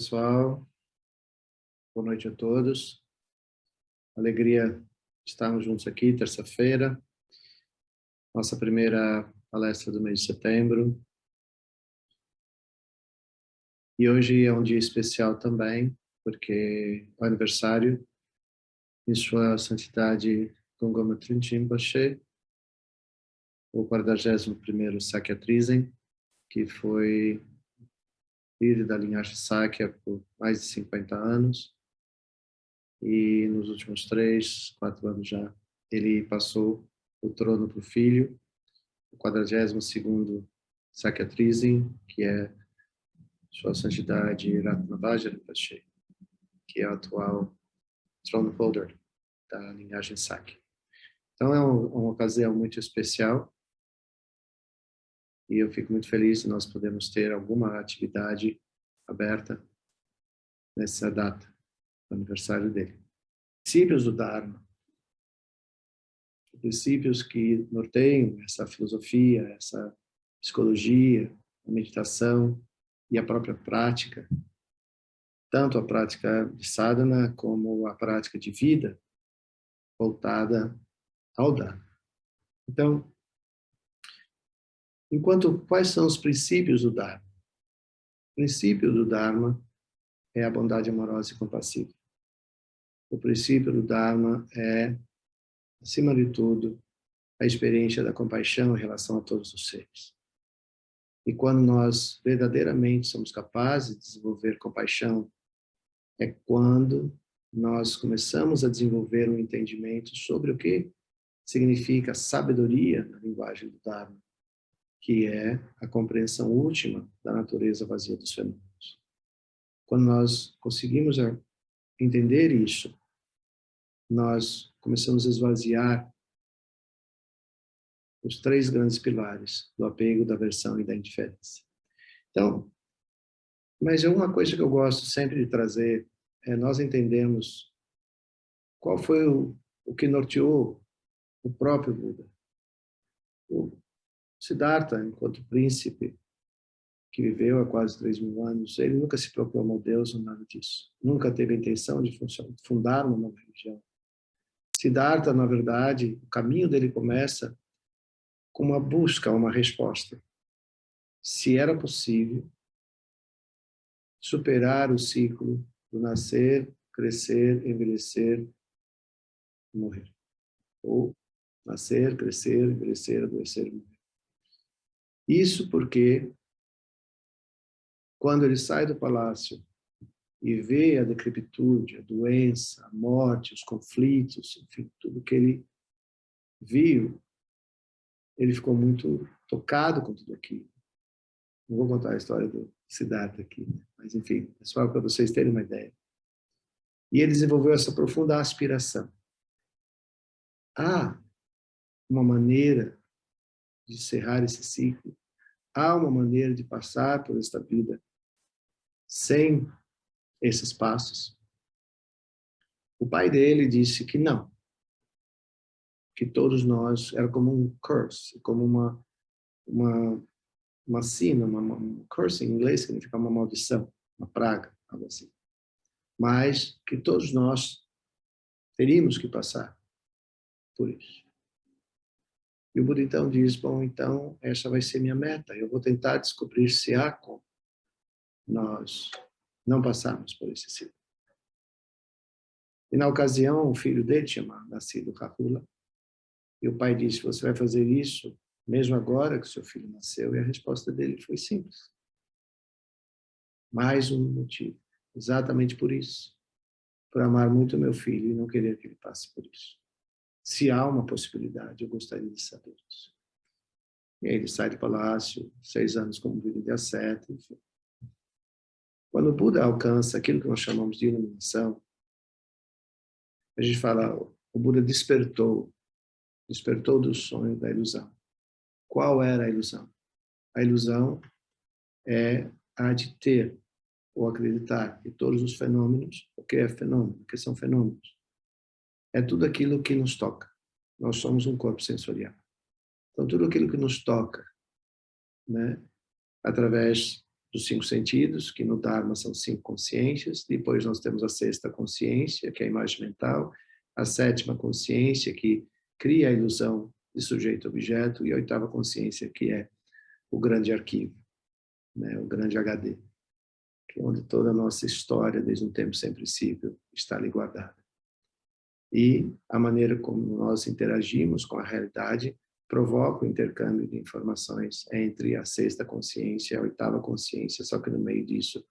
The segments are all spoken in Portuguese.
pessoal. Boa noite a todos. Alegria estarmos juntos aqui, terça-feira. Nossa primeira palestra do mês de setembro. E hoje é um dia especial também, porque é o aniversário de Sua Santidade Gongoma Trinchen Rinpoche, o 41º Sakya Trizen, que foi líder da linhagem Sakya por mais de 50 anos. E nos últimos 3, 4 anos já, ele passou o trono para o filho, o 42º Sakya Trizen, que é Sua Santidade Ratnavaja Rinpoche, que é o atual throne holder da linhagem Sakya. Então é uma ocasião muito especial e eu fico muito feliz de nós podermos ter alguma atividade aberta nessa data, do aniversário dele. Princípios do Dharma, princípios que norteiam essa filosofia, essa psicologia, a meditação e a própria prática, tanto a prática de sadhana como a prática de vida voltada ao Dharma. Então, quais são os princípios do Dharma? O princípio do Dharma é a bondade amorosa e compassiva. O princípio do Dharma é, acima de tudo, a experiência da compaixão em relação a todos os seres. E quando nós verdadeiramente somos capazes de desenvolver compaixão, é quando nós começamos a desenvolver um entendimento sobre o que significa sabedoria na linguagem do Dharma, que é a compreensão última da natureza vazia dos fenômenos. Quando nós conseguimos entender isso, nós começamos a esvaziar os 3 grandes pilares do apego, da aversão e da indiferença. Então, mas uma coisa que eu gosto sempre de trazer é nós entendermos qual foi o que norteou o próprio Buda. O Siddhartha, enquanto príncipe, que viveu há quase 3.000 anos, ele nunca se proclamou Deus ou nada disso. Nunca teve a intenção de fundar uma nova religião. Siddhartha, na verdade, o caminho dele começa com uma busca, uma resposta. Se era possível superar o ciclo do nascer, crescer, envelhecer e morrer. Ou nascer, crescer, envelhecer, adoecer e morrer. Isso porque, quando ele sai do palácio e vê a decrepitude, a doença, a morte, os conflitos, enfim, tudo que ele viu, ele ficou muito tocado com tudo aquilo. Não vou contar a história do Siddhartha aqui, mas enfim, é só para vocês terem uma ideia. E ele desenvolveu essa profunda aspiração. Há uma maneira de encerrar esse ciclo, há uma maneira de passar por esta vida sem esses passos. O pai dele disse que não, que todos nós, era como um curse, como uma sina, um curse em inglês significa uma maldição, uma praga, algo assim. Mas que todos nós teríamos que passar por isso. E o Buda então diz, bom, então essa vai ser minha meta, eu vou tentar descobrir se há como nós não passarmos por esse ciclo. E na ocasião, o filho dele tinha nascido, Rahula, e o pai disse, você vai fazer isso mesmo agora que seu filho nasceu? E a resposta dele foi simples. Mais um motivo, exatamente por isso, por amar muito meu filho e não querer que ele passe por isso. Se há uma possibilidade, eu gostaria de saber isso. E aí ele sai do palácio, 6 anos como vida de asceta, enfim. Quando o Buda alcança aquilo que nós chamamos de iluminação, a gente fala, o Buda despertou do sonho, da ilusão. Qual era a ilusão? A ilusão é a de ter ou acreditar que todos os fenômenos, o que é fenômeno, o que são fenômenos, é tudo aquilo que nos toca. Nós somos um corpo sensorial. Então, tudo aquilo que nos toca, né, através dos 5 sentidos, que no Dharma são 5 consciências. Depois nós temos a 6ª consciência, que é a imagem mental, a 7ª consciência, que cria a ilusão de sujeito-objeto, e a 8ª consciência, que é o grande arquivo, né, o grande HD, que é onde toda a nossa história, desde um tempo sem princípio, está ali guardada. E a maneira como nós interagimos com a realidade provoca o intercâmbio de informações entre a 6ª consciência e a 8ª consciência, só que no meio disso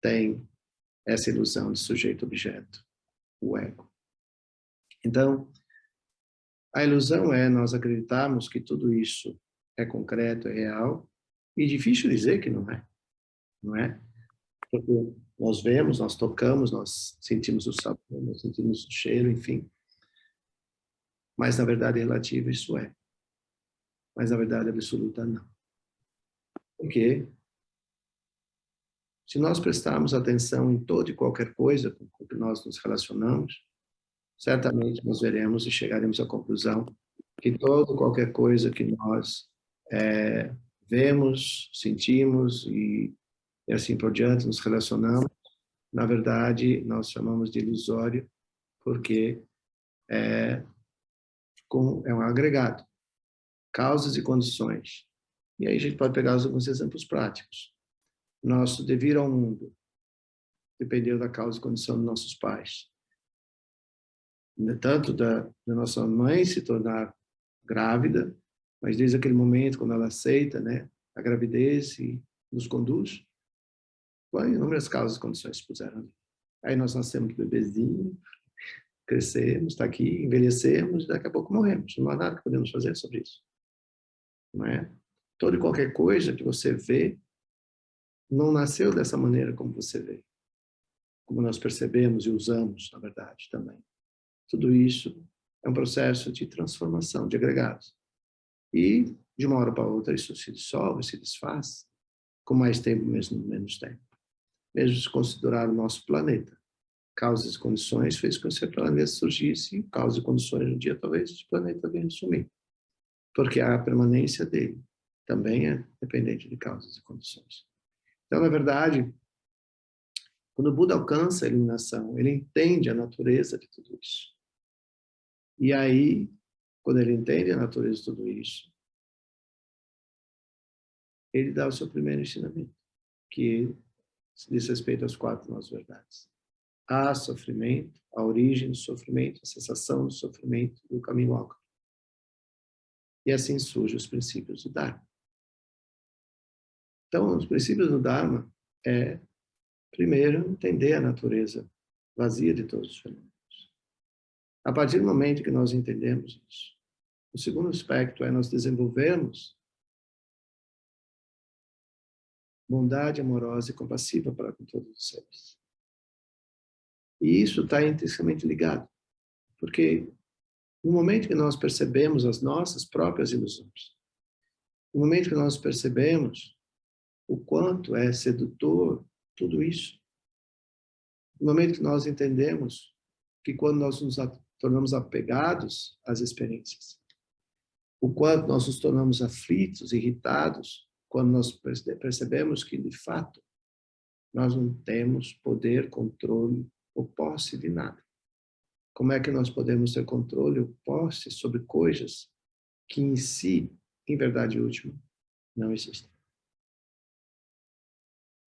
tem essa ilusão de sujeito-objeto, o ego. Então, a ilusão é nós acreditarmos que tudo isso é concreto, é real, e difícil dizer que não é, não é? Porque nós vemos, nós tocamos, nós sentimos o sabor, nós sentimos o cheiro, enfim. Mas na verdade relativa isso é. Mas na verdade absoluta não. Porque se nós prestarmos atenção em toda e qualquer coisa com que nós nos relacionamos, certamente nós veremos e chegaremos à conclusão que toda e qualquer coisa que nós vemos, sentimos e assim por diante, nos relacionamos, na verdade nós chamamos de ilusório, porque é um agregado, causas e condições. E aí a gente pode pegar alguns exemplos práticos. Nosso devir ao mundo dependeu da causa e condição dos nossos pais. Tanto da nossa mãe se tornar grávida, mas desde aquele momento, quando ela aceita, né, a gravidez e nos conduz, inúmeras causas e condições se puseram ali. Aí nós nascemos bebezinho, crescemos, está aqui, envelhecemos, e daqui a pouco morremos. Não há nada que podemos fazer sobre isso. Não é? Toda e qualquer coisa que você vê não nasceu dessa maneira como você vê. Como nós percebemos e usamos, na verdade, também. Tudo isso é um processo de transformação, de agregados. E, de uma hora para outra, isso se dissolve, se desfaz, com mais tempo, mesmo menos tempo. Mesmo se considerar o nosso planeta. Causas e condições fez com que esse planeta surgisse, e causas e condições, um dia, talvez, esse planeta venha sumir. Porque a permanência dele também é dependente de causas e condições. Então, na verdade, quando o Buda alcança a iluminação, ele entende a natureza de tudo isso. E aí, quando ele entende a natureza de tudo isso, ele dá o seu primeiro ensinamento, que diz respeito às 4 novas verdades. Há sofrimento, a origem do sofrimento, a cessação do sofrimento do caminho alto. E assim surgem os princípios do Dharma. Então, os princípios do Dharma é, primeiro, entender a natureza vazia de todos os fenômenos. A partir do momento que nós entendemos isso, o segundo aspecto é nós desenvolvermos bondade amorosa e compassiva para com todos os seres. E isso está intrinsecamente ligado, porque no momento que nós percebemos as nossas próprias ilusões, no momento que nós percebemos o quanto é sedutor tudo isso, no momento que nós entendemos que quando nós nos tornamos apegados às experiências, o quanto nós nos tornamos aflitos, irritados, quando nós percebemos que, de fato, nós não temos poder, controle ou posse de nada. Como é que nós podemos ter controle ou posse sobre coisas que em si, em verdade última, não existem?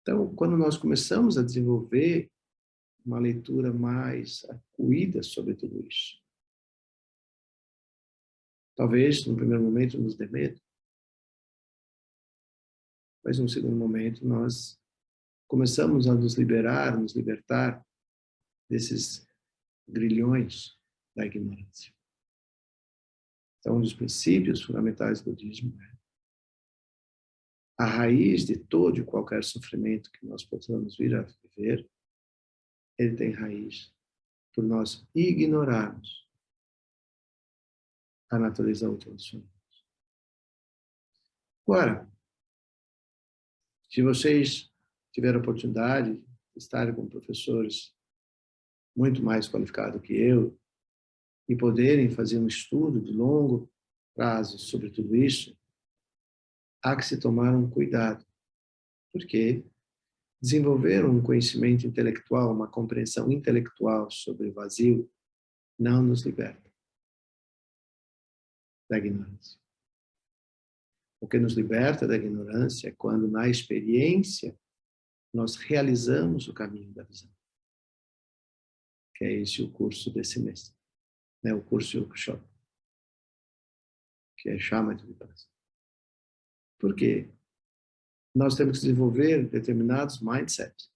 Então, quando nós começamos a desenvolver uma leitura mais acuída sobre tudo isso, talvez, no primeiro momento, nos dê medo, mas, num segundo momento, nós começamos a nos liberar, nos libertar desses grilhões da ignorância. Então, um dos princípios fundamentais do budismo é a raiz de todo e qualquer sofrimento que nós possamos vir a viver, ele tem raiz por nós ignorarmos a natureza última dos fenômenos. Agora, se vocês tiverem a oportunidade de estarem com professores muito mais qualificados que eu e poderem fazer um estudo de longo prazo sobre tudo isso, há que se tomar um cuidado Porque desenvolver um conhecimento intelectual, uma compreensão intelectual sobre o vazio, não nos liberta da ignorância. O que nos liberta da ignorância é quando, na experiência, nós realizamos o caminho da visão. Que é esse o curso desse mês. Né? O curso de workshop. Que é Chama de Vipassana. Por quê? Nós temos que desenvolver determinados mindsets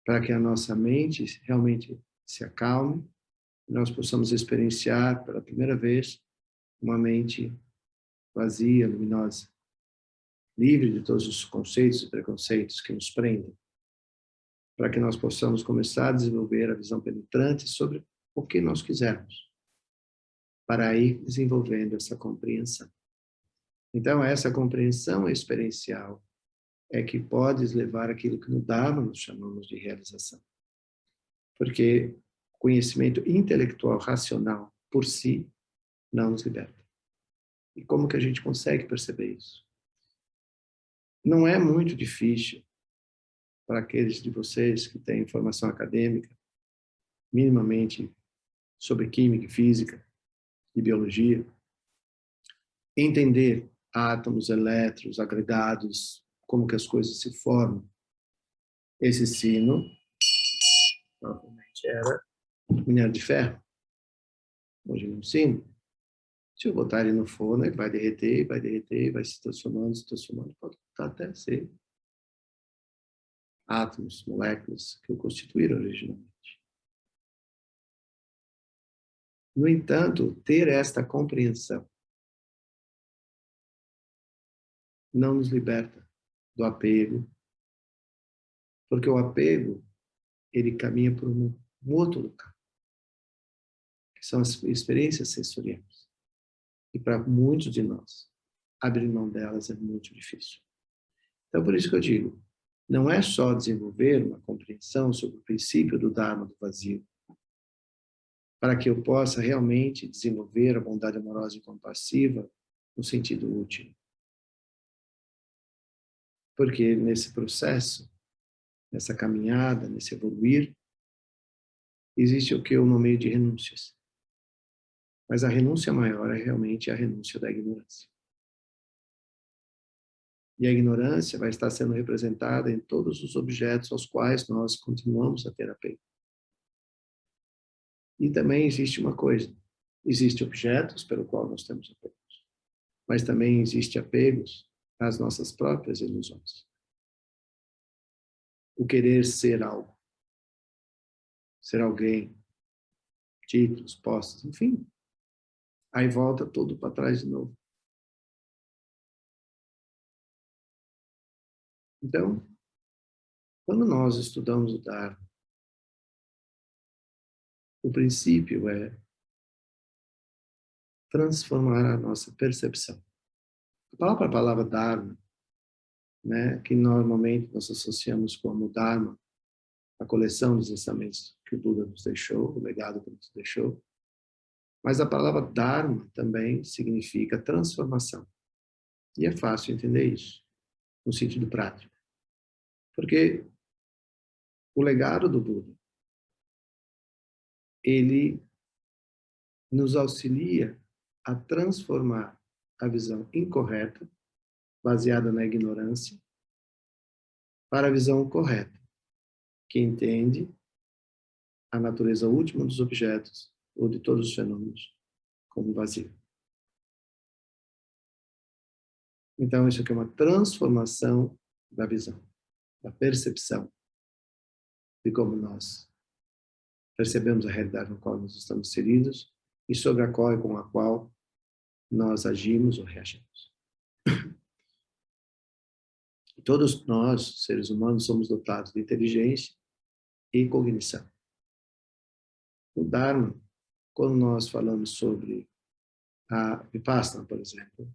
para que a nossa mente realmente se acalme e nós possamos experienciar pela primeira vez uma mente vazia, luminosa, livre de todos os conceitos e preconceitos que nos prendem, para que nós possamos começar a desenvolver a visão penetrante sobre o que nós quisermos, para ir desenvolvendo essa compreensão. Então, essa compreensão experiencial é que pode levar aquilo que no Dharma nós chamamos de realização. Porque conhecimento intelectual, racional, por si, não nos liberta. E como que a gente consegue perceber isso? Não é muito difícil para aqueles de vocês que têm formação acadêmica, minimamente sobre química, física e biologia, entender átomos, elétrons, agregados, como que as coisas se formam. Esse sino, provavelmente era minério de ferro. Hoje não sino. Se eu botar ele no forno, ele vai derreter, vai se transformando, pode voltar até ser átomos, moléculas que o constituíram originalmente. No entanto, ter esta compreensão não nos liberta do apego, porque o apego, ele caminha por um outro lugar, que são as experiências sensoriais. E para muitos de nós, abrir mão delas é muito difícil. Então, por isso que eu digo, não é só desenvolver uma compreensão sobre o princípio do Dharma do vazio, para que eu possa realmente desenvolver a bondade amorosa e compassiva no sentido último. Porque nesse processo, nessa caminhada, nesse evoluir, existe o que eu nomeio de renúncias. Mas a renúncia maior é realmente a renúncia da ignorância. E a ignorância vai estar sendo representada em todos os objetos aos quais nós continuamos a ter apego. E também existe uma coisa, existem objetos pelo qual nós temos apegos, mas também existe apegos às nossas próprias ilusões. O querer ser algo, ser alguém, títulos, postos, enfim. Aí volta tudo para trás de novo. Então, quando nós estudamos o Dharma, o princípio é transformar a nossa percepção. A palavra Dharma, né, que normalmente nós associamos como Dharma, a coleção dos ensinamentos que o Buda nos deixou, o legado que nos deixou, mas a palavra Dharma também significa transformação. E é fácil entender isso, no sentido prático. Porque o legado do Buda, ele nos auxilia a transformar a visão incorreta, baseada na ignorância, para a visão correta, que entende a natureza última dos objetos ou de todos os fenômenos como vazio. Então, isso aqui é uma transformação da visão, da percepção de como nós percebemos a realidade na qual nós estamos inseridos e sobre a qual e com a qual nós agimos ou reagimos. Todos nós, seres humanos, somos dotados de inteligência e cognição. O Dharma, quando nós falamos sobre a Vipassana, por exemplo,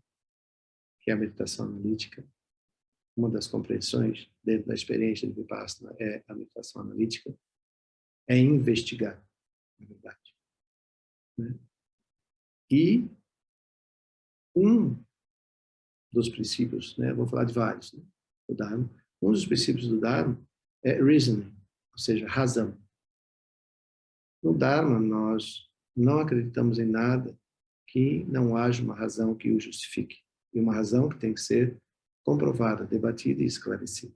que é a meditação analítica, uma das compreensões dentro da experiência de Vipassana é a meditação analítica, é investigar, na verdade. Né? E um dos princípios, né, vou falar de vários, né? do Dharma. Um dos princípios do Dharma é reasoning, ou seja, razão. No Dharma, nós não acreditamos em nada que não haja uma razão que o justifique. E uma razão que tem que ser comprovada, debatida e esclarecida.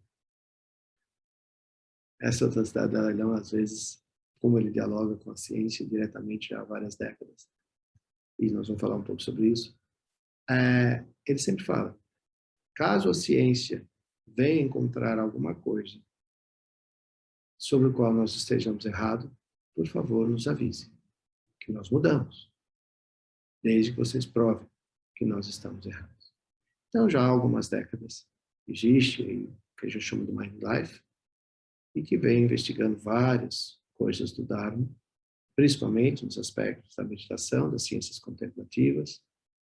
Essa é a autenticidade do Dalai Lama, às vezes, como ele dialoga com a ciência diretamente há várias décadas. E nós vamos falar um pouco sobre isso. Ele sempre fala, caso a ciência venha encontrar alguma coisa sobre o qual nós estejamos errados, por favor, nos avise, que nós mudamos, desde que vocês provem que nós estamos errados. Então, já há algumas décadas, existe o que a gente chama de Mind Life, e que vem investigando várias coisas do Dharma, principalmente nos aspectos da meditação, das ciências contemplativas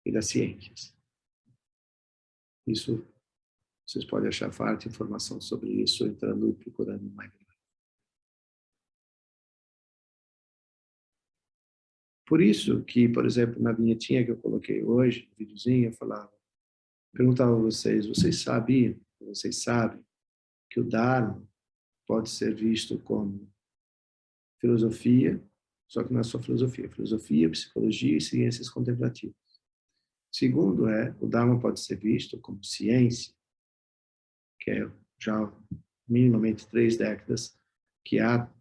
e das ciências. Isso, vocês podem achar farta informação sobre isso entrando e procurando no Mind Life. Por isso que, por exemplo, na vinhetinha que eu coloquei hoje, no videozinho, eu perguntava a vocês, vocês sabem que o Dharma pode ser visto como filosofia, só que não é só filosofia, psicologia e ciências contemplativas. Segundo o Dharma pode ser visto como ciência, que é já minimamente 3 décadas, que há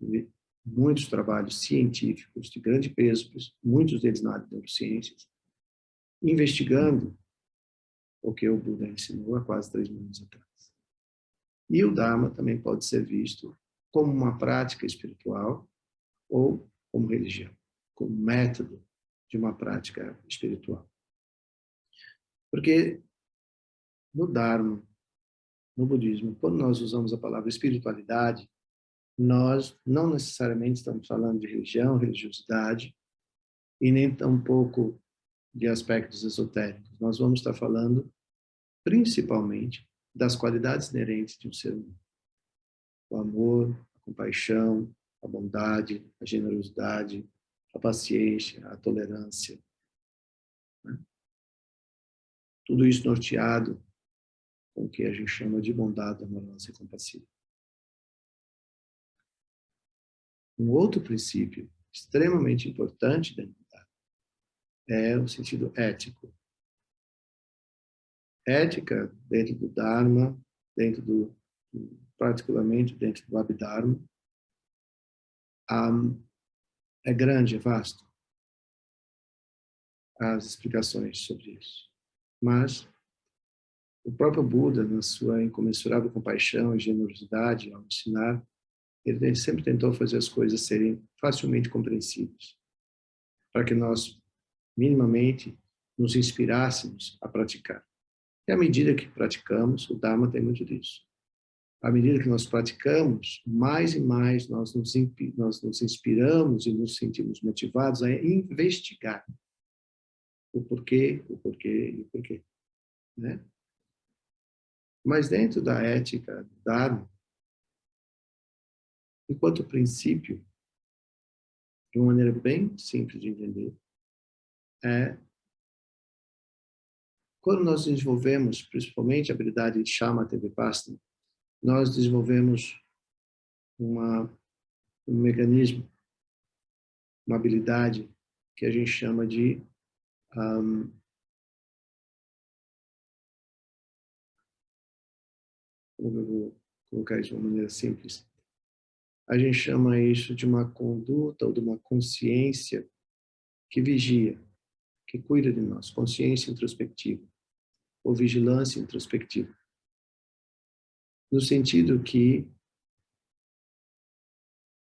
muitos trabalhos científicos de grande peso, muitos deles na área de neurociências, investigando o que o Buda ensinou há quase 3.000 anos atrás. E o Dharma também pode ser visto como uma prática espiritual ou como religião, como método de uma prática espiritual. Porque no Dharma, no budismo, quando nós usamos a palavra espiritualidade, nós não necessariamente estamos falando de religião, religiosidade, e nem tampouco de aspectos esotéricos. Nós vamos estar falando principalmente das qualidades inerentes de um ser humano. O amor, a compaixão, a bondade, a generosidade, a paciência, a tolerância. Né? Tudo isso norteado com o que a gente chama de bondade amorosa e compassiva. Um outro princípio extremamente importante dentro do Dharma é o sentido ético. Ética dentro do Dharma, particularmente dentro do Abhidharma, é grande, é vasto as explicações sobre isso. Mas o próprio Buda, na sua incomensurável compaixão e generosidade ao ensinar, ele sempre tentou fazer as coisas serem facilmente compreensíveis, para que nós, minimamente, nos inspirássemos a praticar. E à medida que praticamos, o Dharma tem muito disso. À medida que nós praticamos, mais e mais nós nos inspiramos e nos sentimos motivados a investigar o porquê, e o porquê. Né? Mas dentro da ética do Dharma, enquanto princípio, de uma maneira bem simples de entender, quando nós desenvolvemos, principalmente a habilidade de Shamatha Vipassana, nós desenvolvemos um mecanismo, uma habilidade que a gente chama de como eu vou colocar isso de uma maneira simples, a gente chama isso de uma conduta ou de uma consciência que vigia, que cuida de nós, consciência introspectiva, ou vigilância introspectiva. No sentido que,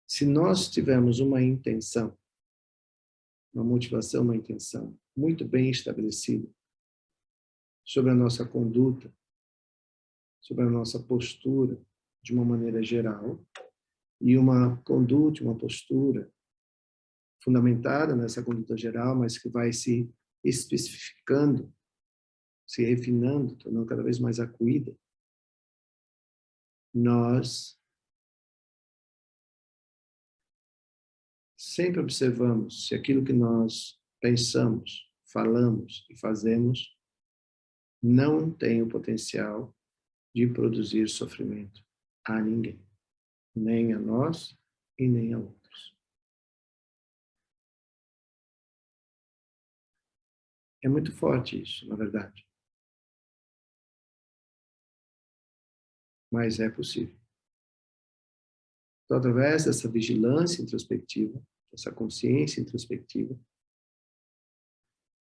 se nós tivermos uma intenção, uma motivação, uma intenção muito bem estabelecida sobre a nossa conduta, sobre a nossa postura de uma maneira geral, e uma conduta, uma postura fundamentada nessa conduta geral, mas que vai se especificando, se refinando, tornando cada vez mais acuída, nós sempre observamos se aquilo que nós pensamos, falamos e fazemos não tem o potencial de produzir sofrimento a ninguém, nem a nós e nem a outros. É muito forte isso, na verdade. Mas é possível. Então, através dessa vigilância introspectiva, essa consciência introspectiva,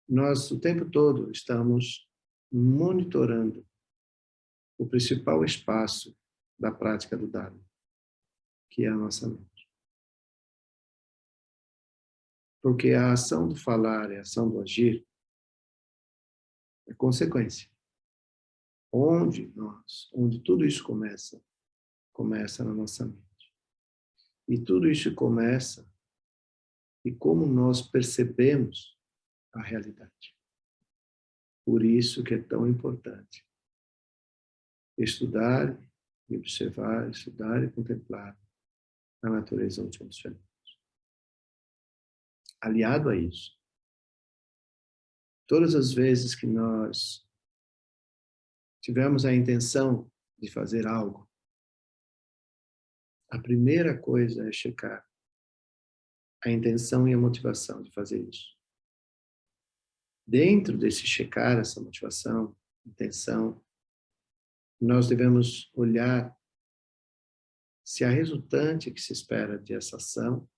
nós o tempo todo estamos monitorando o principal espaço da prática do Dharma, que é a nossa mente. Porque a ação do falar e a ação do agir é consequência. Onde tudo isso começa na nossa mente. E tudo isso começa e como nós percebemos a realidade. Por isso que é tão importante estudar e observar, estudar e contemplar a natureza última dos fenômenos. Aliado a isso, todas as vezes que nós tivermos a intenção de fazer algo, a primeira coisa é checar a intenção e a motivação de fazer isso. Dentro desse checar essa motivação, intenção, nós devemos olhar se a resultante que se espera dessa ação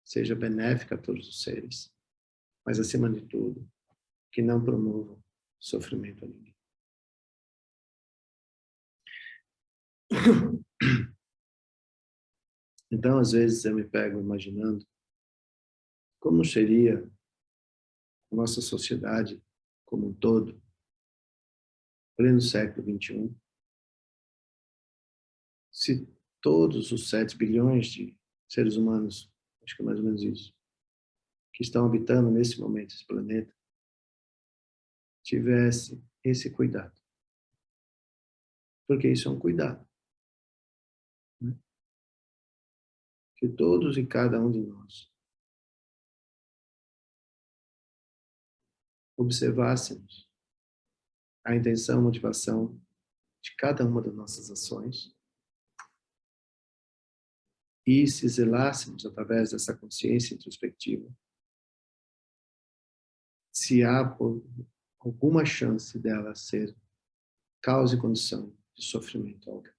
seja benéfica a todos os seres, mas acima de tudo, que não promova sofrimento a ninguém. Então, às vezes, eu me pego imaginando como seria a nossa sociedade como um todo, pleno século XXI, se todos os 7 bilhões de seres humanos, acho que é mais ou menos isso, que estão habitando nesse momento esse planeta, tivesse esse cuidado. Porque isso é um cuidado. Né? Que todos e cada um de nós observássemos a intenção, a motivação de cada uma das nossas ações e se zelássemos através dessa consciência introspectiva se há alguma chance dela ser causa e condição de sofrimento a alguém.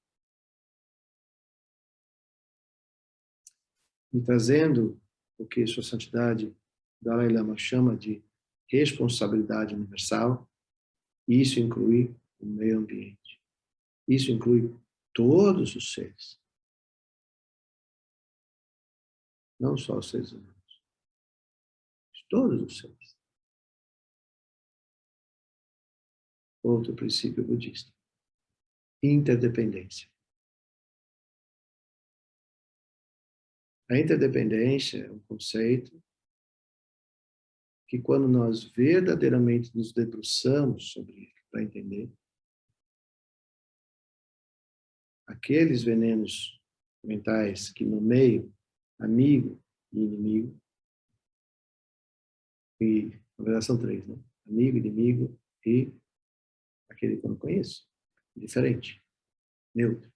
E trazendo o que Sua Santidade Dalai Lama chama de responsabilidade universal, isso inclui o meio ambiente. Isso inclui todos os seres. Não só os seres humanos. Todos os seres. Outro princípio budista. Interdependência. A interdependência é um conceito que quando nós verdadeiramente nos debruçamos sobre ele para entender, aqueles venenos mentais que nomeiam amigo e inimigo, e na verdade são 3, né? Amigo, inimigo e aquele que eu não conheço, diferente, neutro.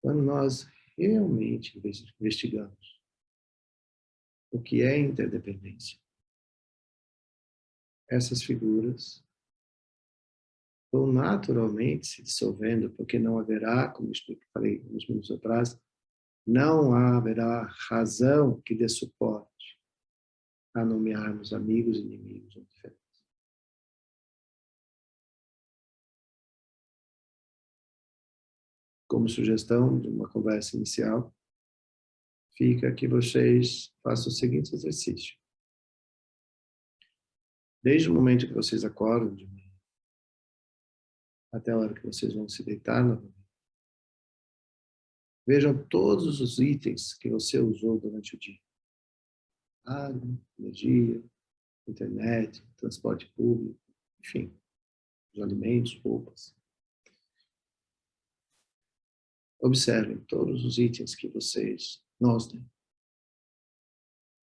Quando nós realmente investigamos o que é interdependência, essas figuras vão naturalmente se dissolvendo, porque não haverá, como eu falei uns minutos atrás, não haverá razão que dê suporte a nomearmos amigos e inimigos ou diferentes. Como sugestão de uma conversa inicial, fica que vocês façam o seguinte exercício. Desde o momento que vocês acordam de manhã, até a hora que vocês vão se deitar novamente, vejam todos os itens que você usou durante o dia. Água, energia, internet, transporte público, enfim, os alimentos, roupas. Observem todos os itens que nós, né,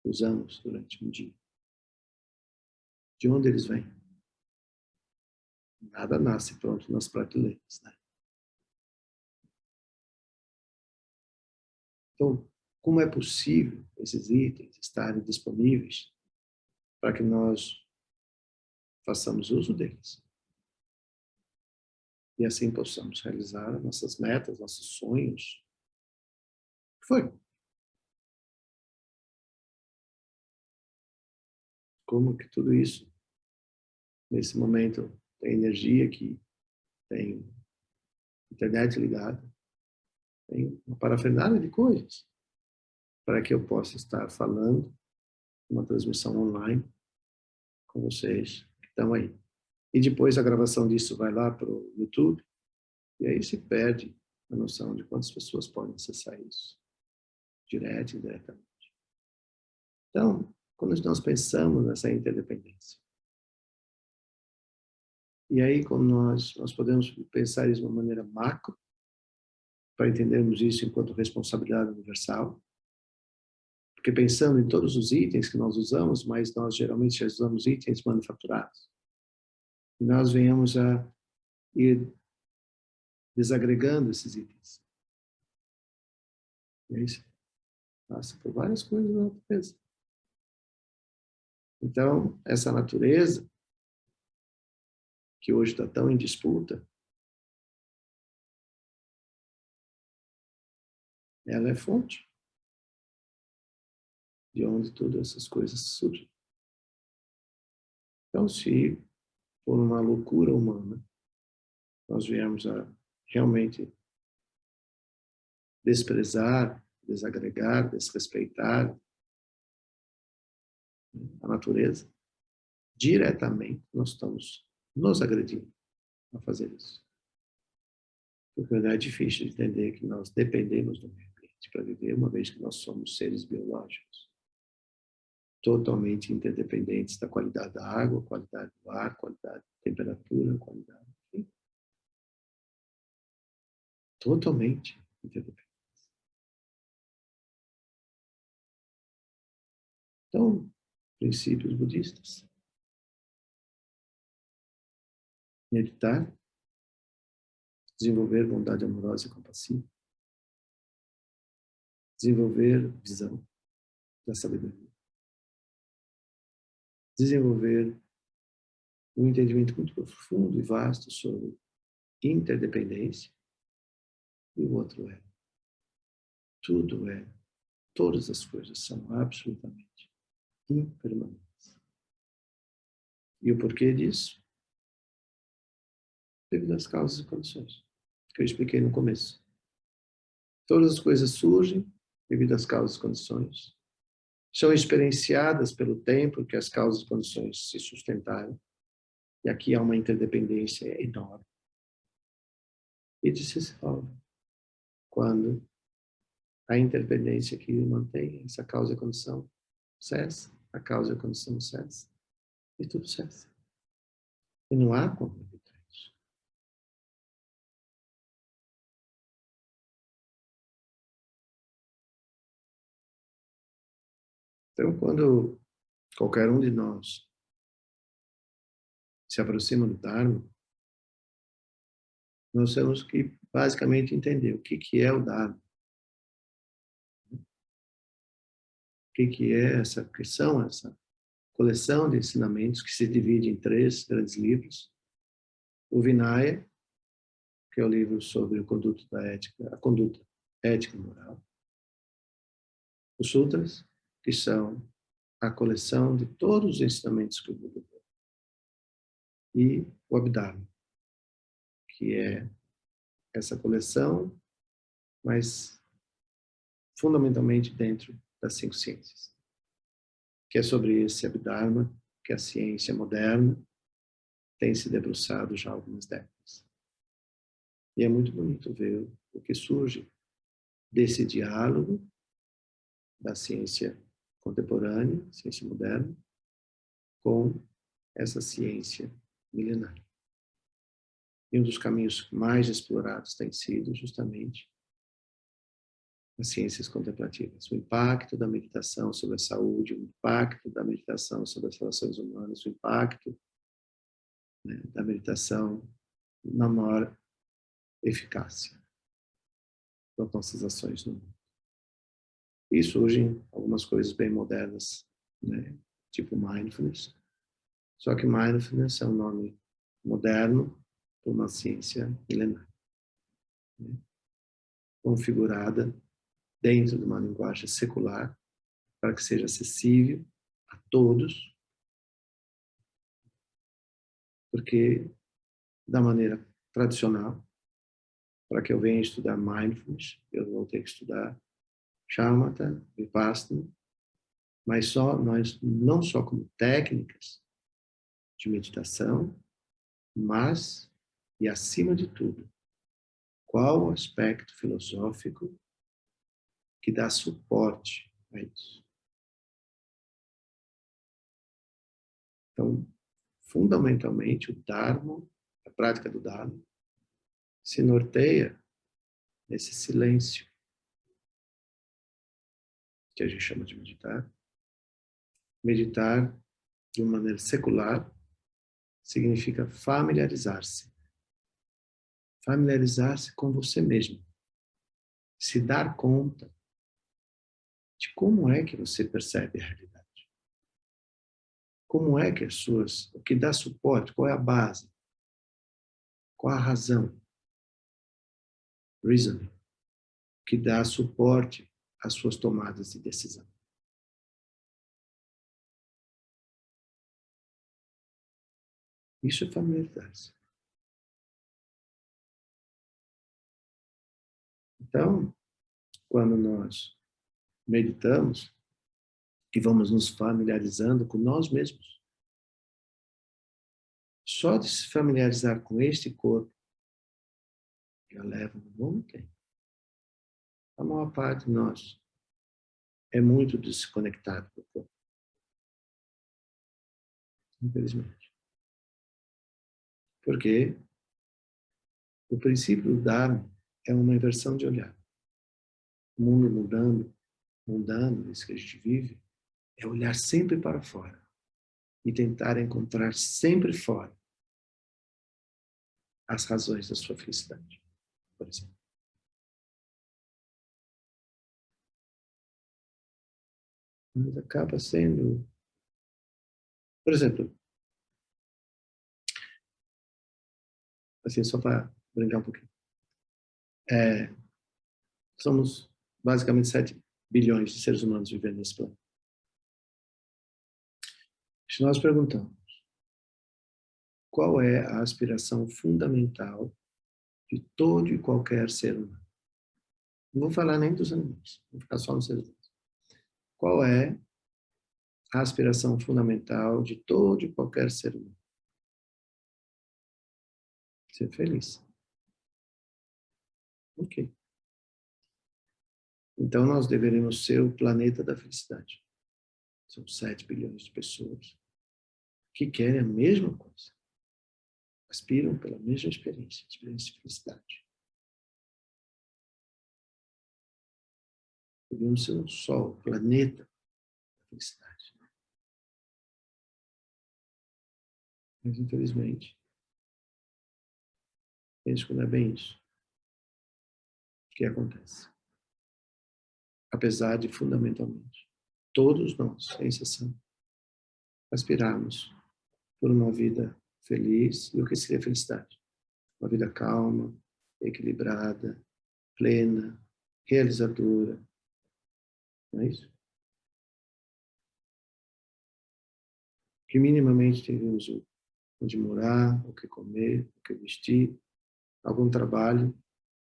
usamos durante um dia. De onde eles vêm? Nada nasce pronto nas prateleiras, né? Então, como é possível esses itens estarem disponíveis para que nós façamos uso deles? E assim possamos realizar nossas metas, nossos sonhos. O que foi? Como que tudo isso, nesse momento, tem energia aqui, tem internet ligada, tem uma parafernália de coisas para que eu possa estar falando uma transmissão online com vocês que estão aí. E depois a gravação disso vai lá para o YouTube e aí se perde a noção de quantas pessoas podem acessar isso, direto e indiretamente. Então, quando nós pensamos nessa interdependência, e aí como nós podemos pensar isso de uma maneira macro, para entendermos isso enquanto responsabilidade universal, porque pensando em todos os itens que nós usamos, mas nós geralmente já usamos itens manufaturados, e nós venhamos a ir desagregando esses itens. E aí passa por várias coisas na natureza. Então, essa natureza, que hoje está tão em disputa, ela é fonte de onde todas essas coisas surgem. Então, se por uma loucura humana, nós viemos a realmente desprezar, desagregar, desrespeitar a natureza, diretamente nós estamos nos agredindo a fazer isso. Porque não é difícil de entender que nós dependemos do meio ambiente para viver, uma vez que nós somos seres biológicos, totalmente interdependentes da qualidade da água, qualidade do ar, qualidade da temperatura, qualidade, enfim. Totalmente interdependentes. Então, princípios budistas. Meditar, desenvolver bondade amorosa e compassiva, desenvolver visão da sabedoria, desenvolver um entendimento muito profundo e vasto sobre interdependência, e o outro é, tudo é, todas as coisas são absolutamente impermanentes. E o porquê disso? Devido às causas e condições, que eu expliquei no começo. Todas as coisas surgem devido às causas e condições, são experienciadas pelo tempo que as causas e condições se sustentaram, e aqui há uma interdependência enorme. E se dissolve quando a interdependência que mantém essa causa e condição cessa, a causa e a condição cessa, e tudo cessa. E não há como evitar isso. Então, quando qualquer um de nós se aproxima do Dharma, nós temos que basicamente entender o que é o Dharma. O que é essa questão, essa coleção de ensinamentos que se divide em 3 grandes livros. O Vinaya, que é o livro sobre o conduto da ética, a conduta ética e moral. Os Sutras, que são a coleção de todos os ensinamentos que o Buda deu. E o Abhidharma, que é essa coleção, mas fundamentalmente dentro das 5 ciências, que é sobre esse Abhidharma que a ciência moderna tem se debruçado já há algumas décadas. E é muito bonito ver o que surge desse diálogo da ciência contemporânea, ciência moderna, com essa ciência milenar. E um dos caminhos mais explorados tem sido justamente as ciências contemplativas. O impacto da meditação sobre a saúde, o impacto da meditação sobre as relações humanas, o impacto né, da meditação na maior eficácia das nossas ações no mundo. E surgem algumas coisas bem modernas, né, tipo mindfulness. Só que mindfulness é um nome moderno para uma ciência milenar, né, configurada dentro de uma linguagem secular para que seja acessível a todos, porque da maneira tradicional, para que eu venha estudar mindfulness, eu vou ter que estudar shamatha, vipassana, mas não só como técnicas de meditação, mas, e acima de tudo, qual o aspecto filosófico que dá suporte a isso. Então, fundamentalmente, o Dharma, a prática do Dharma, se norteia nesse silêncio que a gente chama de meditar. Meditar de uma maneira secular significa familiarizar-se. Familiarizar-se com você mesmo. Se dar conta de como é que você percebe a realidade. Como é que o que dá suporte, qual é a base, qual a razão, reasoning, que dá suporte às suas tomadas de decisão. Isso é familiaridade. Então, quando nós meditamos e vamos nos familiarizando com nós mesmos, só de se familiarizar com este corpo já leva um bom tempo. A maior parte de nós é muito desconectado do corpo, infelizmente. Porque o princípio do Dharma é uma inversão de olhar. O mundo mudando, isso que a gente vive, é olhar sempre para fora e tentar encontrar sempre fora as razões da sua felicidade, por exemplo. Mas acaba sendo, por exemplo, assim, só para brincar um pouquinho, somos basicamente 7 bilhões de seres humanos vivendo nesse planeta. Se nós perguntamos qual é a aspiração fundamental de todo e qualquer ser humano, não vou falar nem dos animais, vou ficar só nos seres humanos. Qual é a aspiração fundamental de todo e qualquer ser humano? Ser feliz. Ok. Então nós deveríamos ser o planeta da felicidade. São 7 bilhões de pessoas que querem a mesma coisa. Aspiram pela mesma experiência de felicidade. Deveríamos ser um sol, o planeta da felicidade. Mas infelizmente, penso que não é bem isso que acontece. Apesar de, fundamentalmente, todos nós, sem exceção, aspirarmos por uma vida feliz. E o que seria felicidade? Uma vida calma, equilibrada, plena, realizadora. Não é isso? Que minimamente teríamos onde morar, o que comer, o que vestir, algum trabalho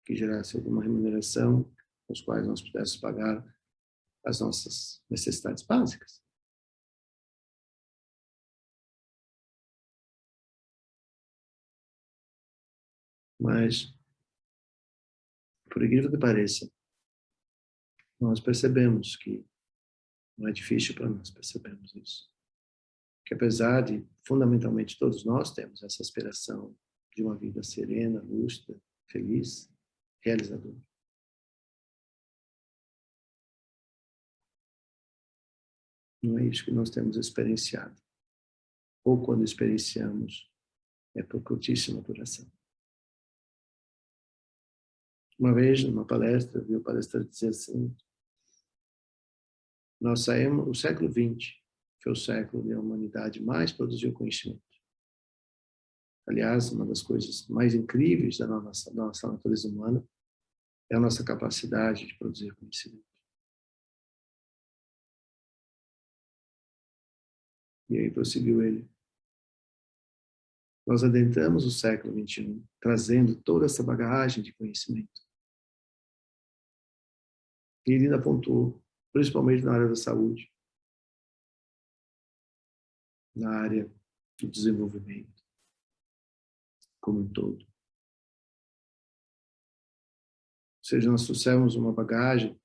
que gerasse alguma remuneração, com os quais nós pudéssemos pagar as nossas necessidades básicas. Mas, por incrível que pareça, nós percebemos que não é difícil para nós percebermos isso. Que apesar de, fundamentalmente, todos nós temos essa aspiração de uma vida serena, lúcida, feliz, realizadora. Não é isso que nós temos experienciado. Ou quando experienciamos, é por curtíssima duração. Uma vez, numa palestra, vi o palestrante dizer assim, nós saímos, o século XX foi o século onde a humanidade mais produziu conhecimento. Aliás, uma das coisas mais incríveis da nossa natureza humana é a nossa capacidade de produzir conhecimento. E aí prosseguiu ele. Nós adentramos o século XXI, trazendo toda essa bagagem de conhecimento. E ele ainda apontou, principalmente na área da saúde, na área do desenvolvimento, como um todo. Ou seja, nós trouxemos uma bagagem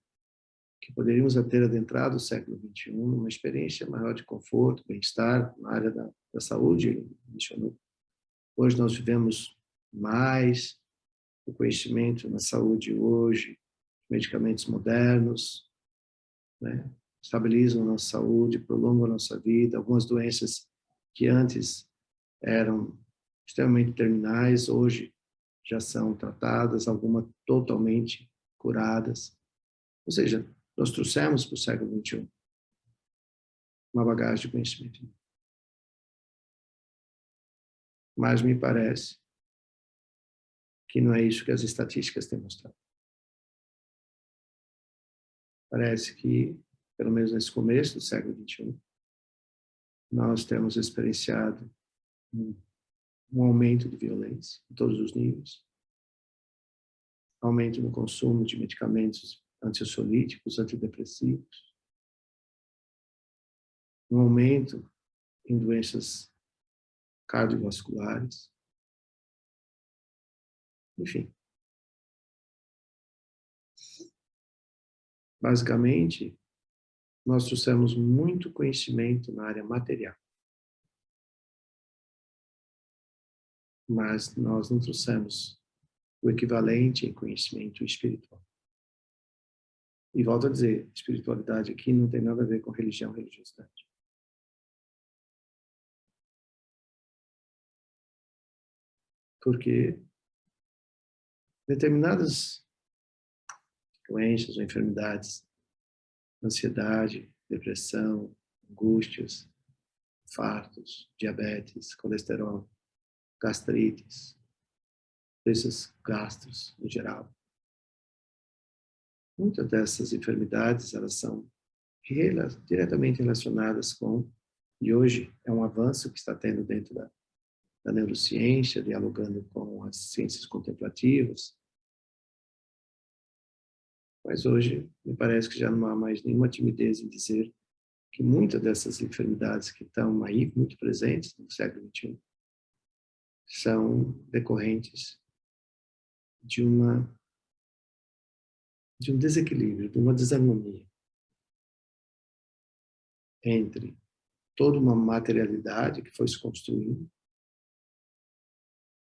que poderíamos ter adentrado o século XXI, uma experiência maior de conforto, bem-estar na área da saúde, ele mencionou. Hoje nós vivemos mais o conhecimento na saúde hoje, medicamentos modernos, né? Estabilizam a nossa saúde, prolongam a nossa vida. Algumas doenças que antes eram extremamente terminais, hoje já são tratadas, algumas totalmente curadas. Ou seja, nós trouxemos para o século XXI uma bagagem de conhecimento. Mas me parece que não é isso que as estatísticas têm mostrado. Parece que, pelo menos nesse começo do século XXI, nós temos experienciado um aumento de violência em todos os níveis, aumento no consumo de medicamentos ansiolíticos, antidepressivos, um aumento em doenças cardiovasculares, enfim. Basicamente, nós trouxemos muito conhecimento na área material, mas nós não trouxemos o equivalente em conhecimento espiritual. E volto a dizer, espiritualidade aqui não tem nada a ver com religião, religiosidade. Porque determinadas doenças ou enfermidades, ansiedade, depressão, angústias, infartos, diabetes, colesterol, gastrites, doenças gastros em geral. Muitas dessas enfermidades, elas são diretamente relacionadas com, e hoje é um avanço que está tendo dentro da neurociência, dialogando com as ciências contemplativas, mas hoje me parece que já não há mais nenhuma timidez em dizer que muitas dessas enfermidades que estão aí muito presentes no século XXI são decorrentes de um desequilíbrio, de uma desarmonia entre toda uma materialidade que foi se construindo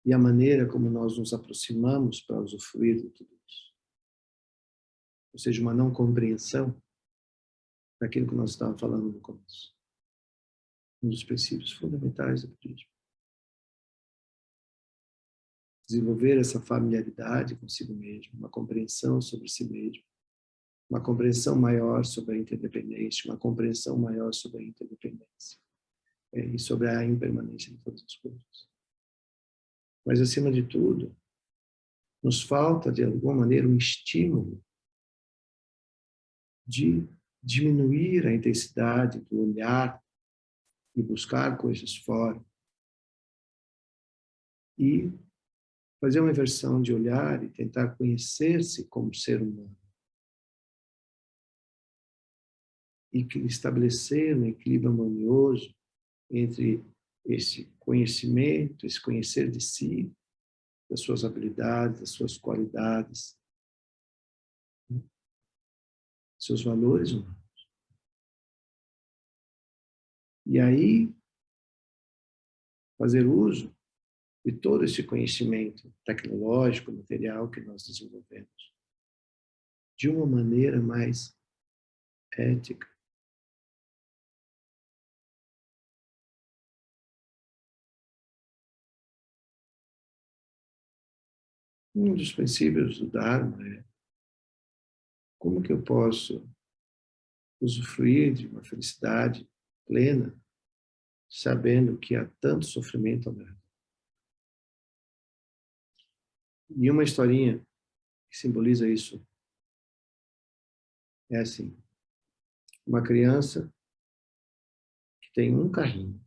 e a maneira como nós nos aproximamos para usufruir de tudo isso. Ou seja, uma não compreensão daquilo que nós estávamos falando no começo. Um dos princípios fundamentais do budismo. Desenvolver essa familiaridade consigo mesmo, uma compreensão sobre si mesmo, uma compreensão maior sobre a interdependência, uma compreensão maior sobre a interdependência e sobre a impermanência de todas as coisas. Mas, acima de tudo, nos falta, de alguma maneira, um estímulo de diminuir a intensidade do olhar e buscar coisas fora e fazer uma inversão de olhar e tentar conhecer-se como ser humano e estabelecer um equilíbrio harmonioso entre esse conhecimento, esse conhecer de si, das suas habilidades, das suas qualidades, seus valores humanos. E aí, fazer uso de todo esse conhecimento tecnológico, material que nós desenvolvemos, de uma maneira mais ética, Um dos princípios do Dharma é como que eu posso usufruir de uma felicidade plena, sabendo que há tanto sofrimento ao meu redor. E uma historinha que simboliza isso é assim: uma criança que tem um carrinho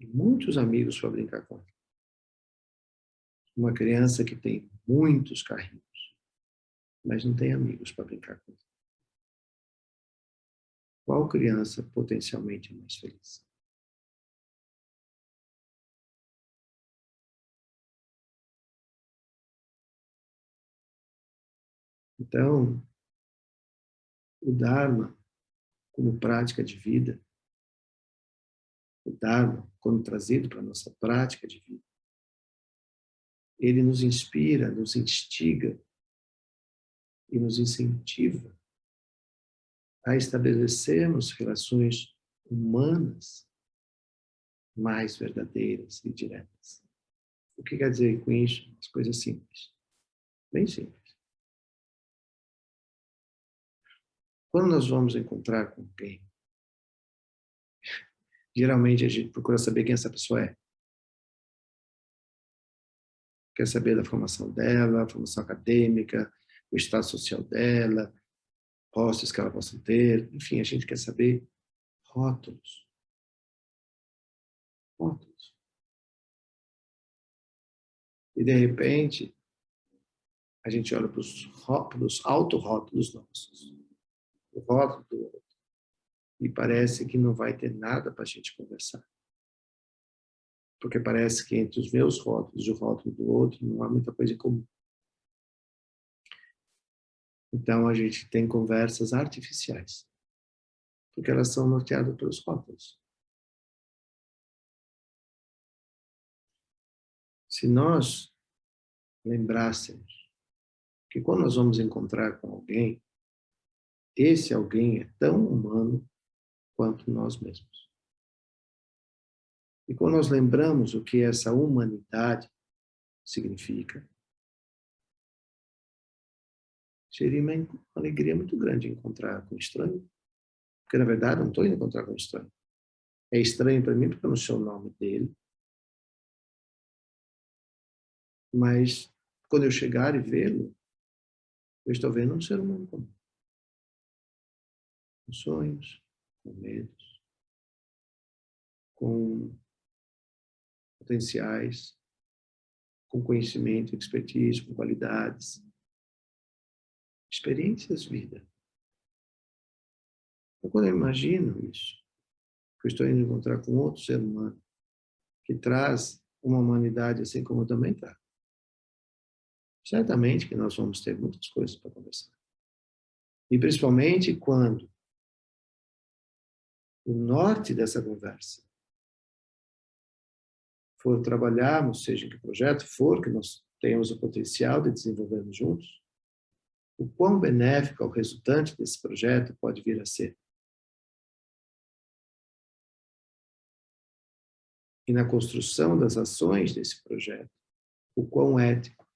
e muitos amigos para brincar com ela. Uma criança que tem muitos carrinhos, mas não tem amigos para brincar com ela. Qual criança potencialmente é mais feliz? Então, o Dharma, como prática de vida, o Dharma, quando trazido para a nossa prática de vida, ele nos inspira, nos instiga e nos incentiva a estabelecermos relações humanas mais verdadeiras e diretas. O que quer dizer com isso? As coisas simples, bem simples. Quando nós vamos encontrar com alguém, geralmente a gente procura saber quem essa pessoa é. Quer saber da formação dela, a formação acadêmica, o estado social dela, posses que ela possa ter. Enfim, a gente quer saber rótulos. Rótulos. E, de repente, a gente olha para os autorrótulos nossos. O rótulo do outro. E parece que não vai ter nada para a gente conversar. Porque parece que entre os meus rótulos e o rótulo do outro não há muita coisa em comum. Então, a gente tem conversas artificiais. Porque elas são norteadas pelos rótulos. Se nós lembrássemos que quando nós vamos encontrar com alguém, esse alguém é tão humano quanto nós mesmos. E quando nós lembramos o que essa humanidade significa, seria uma alegria muito grande encontrar com um estranho. Porque, na verdade, eu não estou indo encontrar com um estranho. É estranho para mim porque eu não sei o nome dele. Mas, quando eu chegar e vê-lo, eu estou vendo um ser humano comum. Com sonhos, com medos, com potenciais, com conhecimento, expertise, com qualidades, experiências, vida. Então, quando eu imagino isso, que eu estou indo encontrar com outro ser humano que traz uma humanidade assim como eu também trago, certamente que nós vamos ter muitas coisas para conversar. E principalmente quando o norte dessa conversa for trabalharmos, seja em que projeto for, que nós tenhamos o potencial de desenvolvermos juntos, o quão benéfico o resultante desse projeto pode vir a ser. E na construção das ações desse projeto, o quão ético.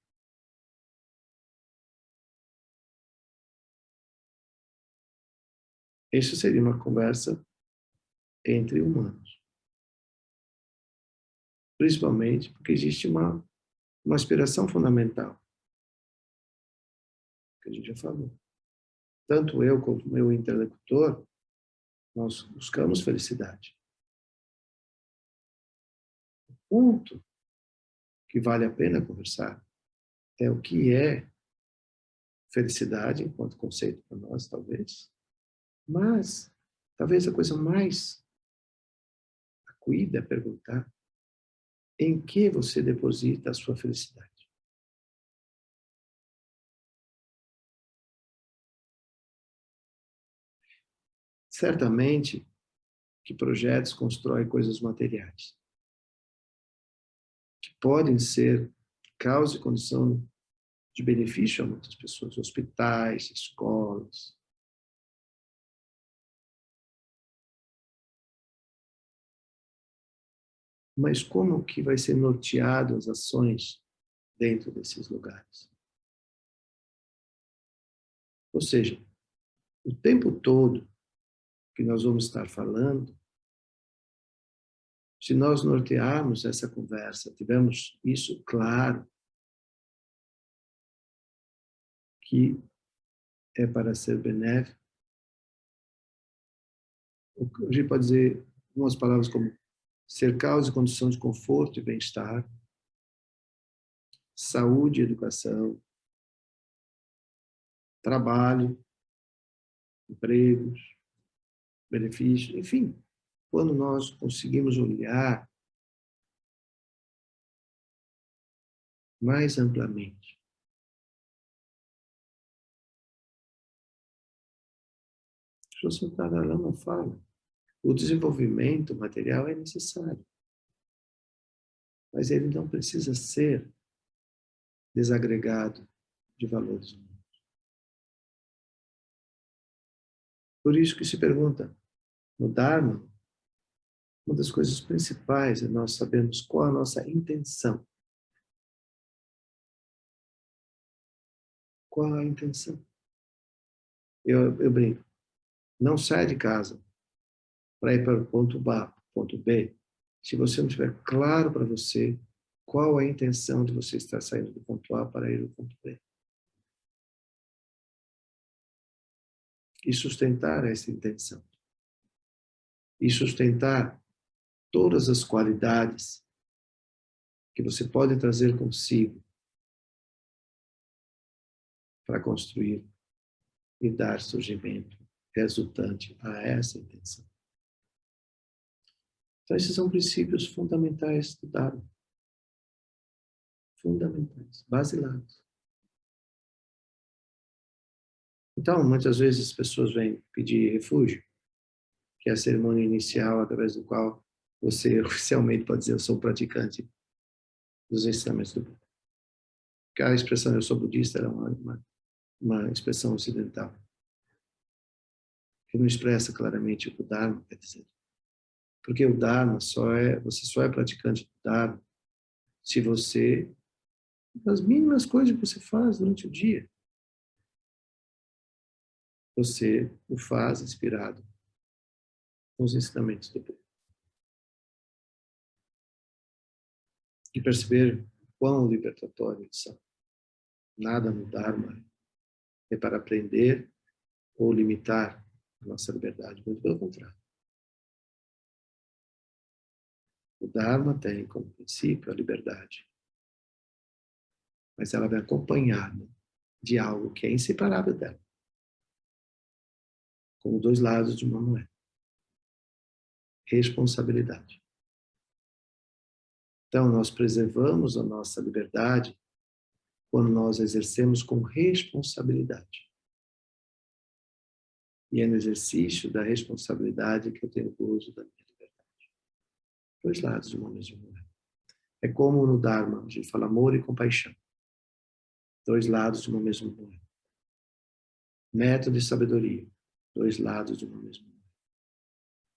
Isso seria uma conversa entre humanos. Principalmente porque existe uma aspiração fundamental, que a gente já falou. Tanto eu como o meu interlocutor, nós buscamos felicidade. O ponto que vale a pena conversar é o que é felicidade enquanto conceito para nós, talvez. Mas, talvez a coisa mais acuída é perguntar em que você deposita a sua felicidade. Certamente que projetos constroem coisas materiais, que podem ser causa e condição de benefício a muitas pessoas, hospitais, escolas. Mas como que vai ser norteado as ações dentro desses lugares. Ou seja, o tempo todo que nós vamos estar falando, se nós nortearmos essa conversa, tivermos isso claro, que é para ser benéfico, a gente pode dizer algumas palavras como ser causa e condição de conforto e bem-estar, saúde e educação, trabalho, empregos, benefícios, enfim. Quando nós conseguimos olhar mais amplamente, se você está na lama, fala. O desenvolvimento material é necessário, mas ele não precisa ser desagregado de valores humanos. Por isso que se pergunta, no Dharma, uma das coisas principais é nós sabermos qual a nossa intenção. Qual a intenção? Eu brinco. Não sai de casa para ir para o ponto A, ponto B, se você não tiver claro para você qual a intenção de você estar saindo do ponto A para ir ao ponto B. E sustentar essa intenção. E sustentar todas as qualidades que você pode trazer consigo para construir e dar surgimento resultante a essa intenção. Então, esses são princípios fundamentais do Dharma. Fundamentais, basilares. Então, muitas vezes as pessoas vêm pedir refúgio, que é a cerimônia inicial através do qual você oficialmente pode dizer eu sou praticante dos ensinamentos do Buda. Porque a expressão eu sou budista era uma expressão ocidental, que não expressa claramente o que o Dharma quer dizer. Porque o Dharma você só é praticante do Dharma se você, as mínimas coisas que você faz durante o dia, você o faz inspirado com os ensinamentos do Buda. E perceber quão libertatórios são. Nada no Dharma é para prender ou limitar a nossa liberdade, muito pelo contrário. O Dharma tem como princípio a liberdade, mas ela vem acompanhada de algo que é inseparável dela, como dois lados de uma moeda. Responsabilidade. Então, nós preservamos a nossa liberdade quando nós exercemos com responsabilidade. E é no exercício da responsabilidade que eu tenho gozo da minha liberdade. Dois lados de uma mesma moeda. É como no Dharma, a gente fala amor e compaixão. Dois lados de uma mesma moeda. Método e sabedoria. Dois lados de uma mesma moeda.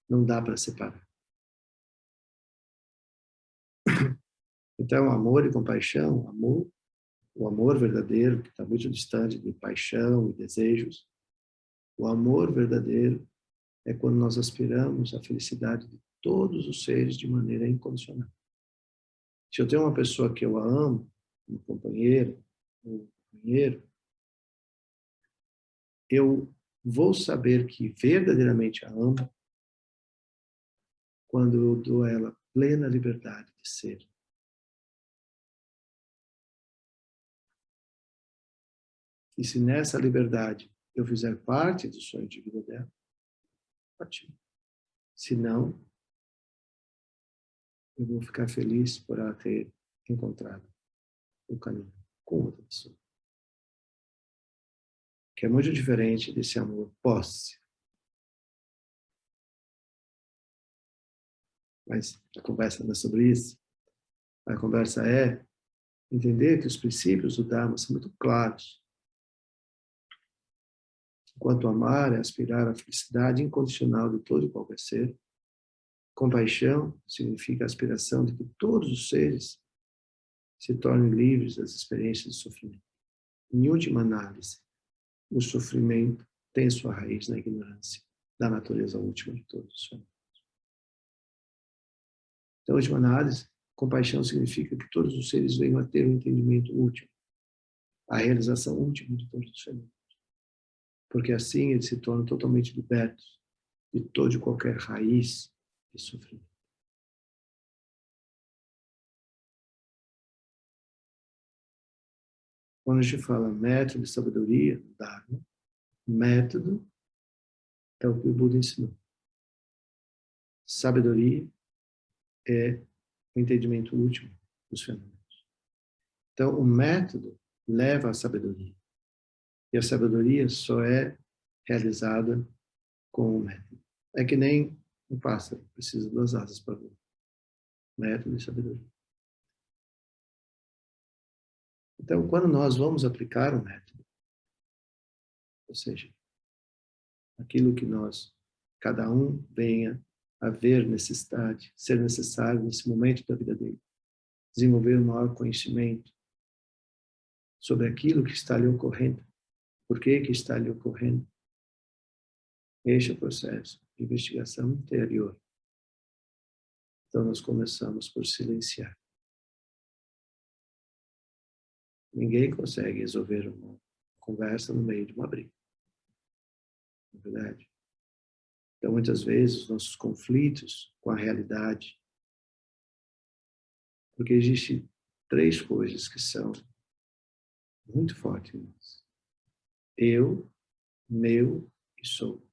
Não dá para separar. Então, amor e compaixão, o amor verdadeiro, que está muito distante de paixão e desejos, o amor verdadeiro é quando nós aspiramos à felicidade de todos os seres de maneira incondicional. Se eu tenho uma pessoa que eu a amo, um companheiro, um companheiro, eu vou saber que verdadeiramente a amo quando eu dou a ela plena liberdade de ser. E se nessa liberdade eu fizer parte do sonho de vida dela, ótimo. Se não, eu vou ficar feliz por ela ter encontrado o caminho com outra pessoa. Que é muito diferente desse amor posse. Mas a conversa não é sobre isso. A conversa é entender que os princípios do Dharma são muito claros. Enquanto amar é aspirar à felicidade incondicional de todo e qualquer ser, compaixão significa a aspiração de que todos os seres se tornem livres das experiências de sofrimento. Em última análise, o sofrimento tem sua raiz na ignorância da natureza última de todos os fenômenos. Então, em última análise, compaixão significa que todos os seres venham a ter um entendimento último, a realização última de todos os fenômenos. Porque assim eles se tornam totalmente libertos de toda e qualquer raiz de sofrimento. Quando a gente fala método de sabedoria, Dharma, método é o que o Buda ensinou. Sabedoria é o entendimento último dos fenômenos. Então, o método leva à sabedoria. E a sabedoria só é realizada com o método. É que nem um pássaro, precisa de 2 asas para voar. Método e sabedoria. Então, quando nós vamos aplicar o método, ou seja, aquilo que nós, cada um venha a ver necessidade, ser necessário nesse momento da vida dele, desenvolver um maior conhecimento sobre aquilo que está lhe ocorrendo, por que está lhe ocorrendo. Este é o processo de investigação interior. Então, nós começamos por silenciar. Ninguém consegue resolver uma conversa no meio de uma briga. Não é verdade? Então, muitas vezes, os nossos conflitos com a realidade, porque existem 3 coisas que são muito fortes em nós. Eu, meu e sou.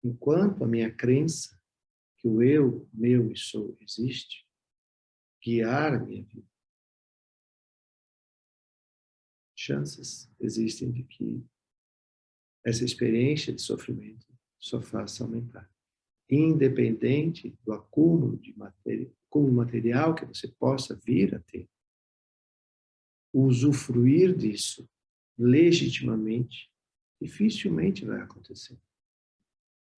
Enquanto a minha crença que o eu, meu e sou existe, guiar a minha vida, chances existem de que essa experiência de sofrimento só faça aumentar. Independente do acúmulo de material que você possa vir a ter, usufruir disso legitimamente dificilmente vai acontecer.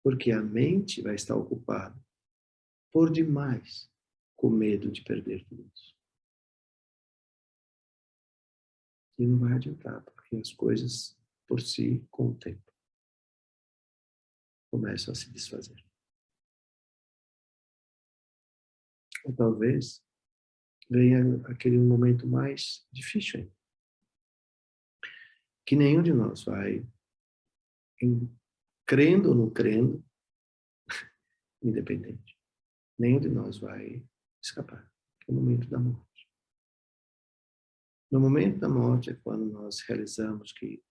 Porque a mente vai estar ocupada por demais com medo de perder tudo isso. E não vai adiantar, porque as coisas por si, com o tempo, começam a se desfazer. Ou talvez venha aquele momento mais difícil ainda, que nenhum de nós vai, crendo ou não crendo, independente, nenhum de nós vai escapar, que é o momento da morte. No momento da morte é quando nós realizamos que,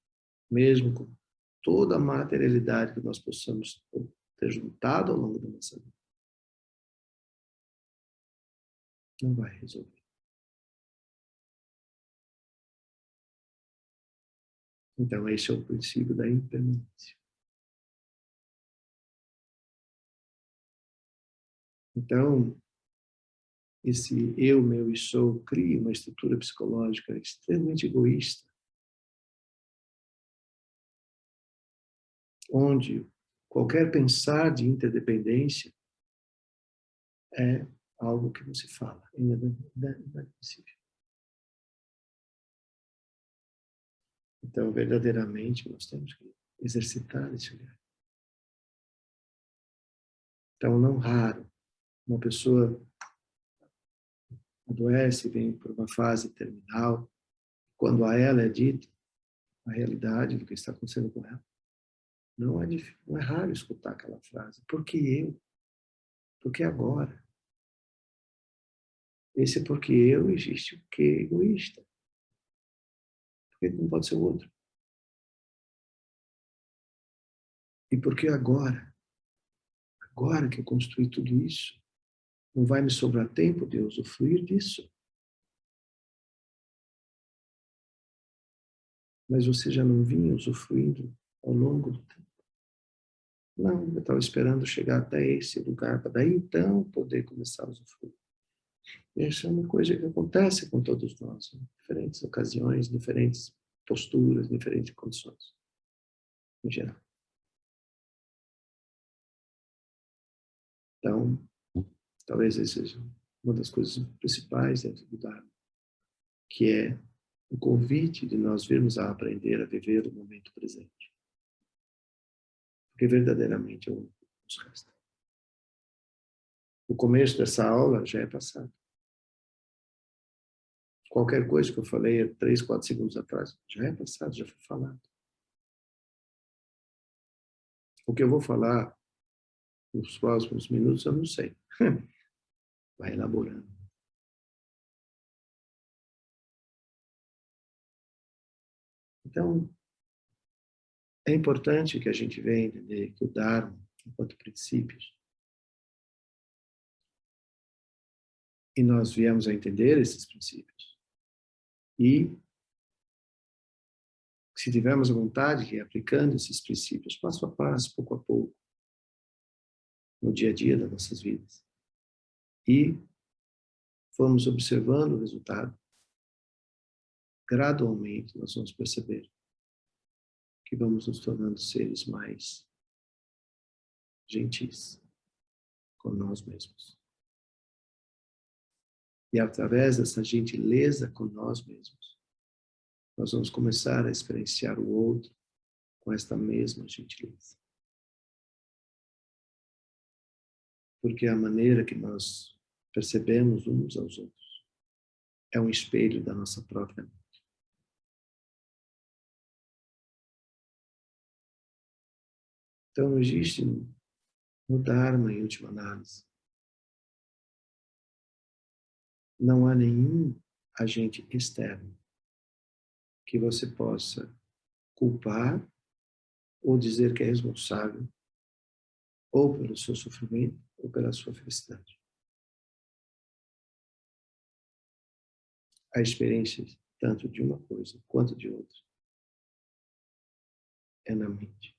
mesmo com toda a materialidade que nós possamos ter juntado ao longo da nossa vida, não vai resolver. Então, esse é o princípio da impermanência. Então, esse eu, meu e sou cria uma estrutura psicológica extremamente egoísta, onde qualquer pensar de interdependência é algo que não se fala, inadmissível. Então, verdadeiramente, nós temos que exercitar esse olhar. Então, não raro, uma pessoa adoece, vem por uma fase terminal, quando a ela é dito a realidade do que está acontecendo com ela, não é raro escutar aquela frase. Por que eu? Por que agora? Esse porque eu existe porque é egoísta. Porque não pode ser o outro. E por que agora? Agora que eu construí tudo isso, não vai me sobrar tempo de eu usufruir disso? Mas você já não vinha usufruindo ao longo do tempo? Não, eu estava esperando chegar até esse lugar, para daí então poder começar a usufruir. Essa é uma coisa que acontece com todos nós, em diferentes ocasiões, diferentes posturas, diferentes condições, em geral. Então, talvez esse seja uma das coisas principais dentro do Dharma, que é o convite de nós virmos a aprender a viver o momento presente. Porque verdadeiramente é o que nos resta. O começo dessa aula já é passado. Qualquer coisa que eu falei 3, 4 segundos atrás, já é passado, já foi falado. O que eu vou falar nos próximos minutos, eu não sei. Vai elaborando. Então, é importante que a gente venha entender que o Dharma, enquanto princípios, e nós viemos a entender esses princípios, e se tivermos a vontade de ir aplicando esses princípios passo a passo, pouco a pouco, no dia a dia das nossas vidas, e formos observando o resultado, gradualmente nós vamos perceber que vamos nos tornando seres mais gentis com nós mesmos. E através dessa gentileza com nós mesmos, nós vamos começar a experienciar o outro com esta mesma gentileza. Porque a maneira que nós percebemos uns aos outros é um espelho da nossa própria mente. Então, não existe no Dharma, em última análise, não há nenhum agente externo que você possa culpar ou dizer que é responsável ou pelo seu sofrimento ou pela sua felicidade. A experiência, tanto de uma coisa quanto de outra, é na mente,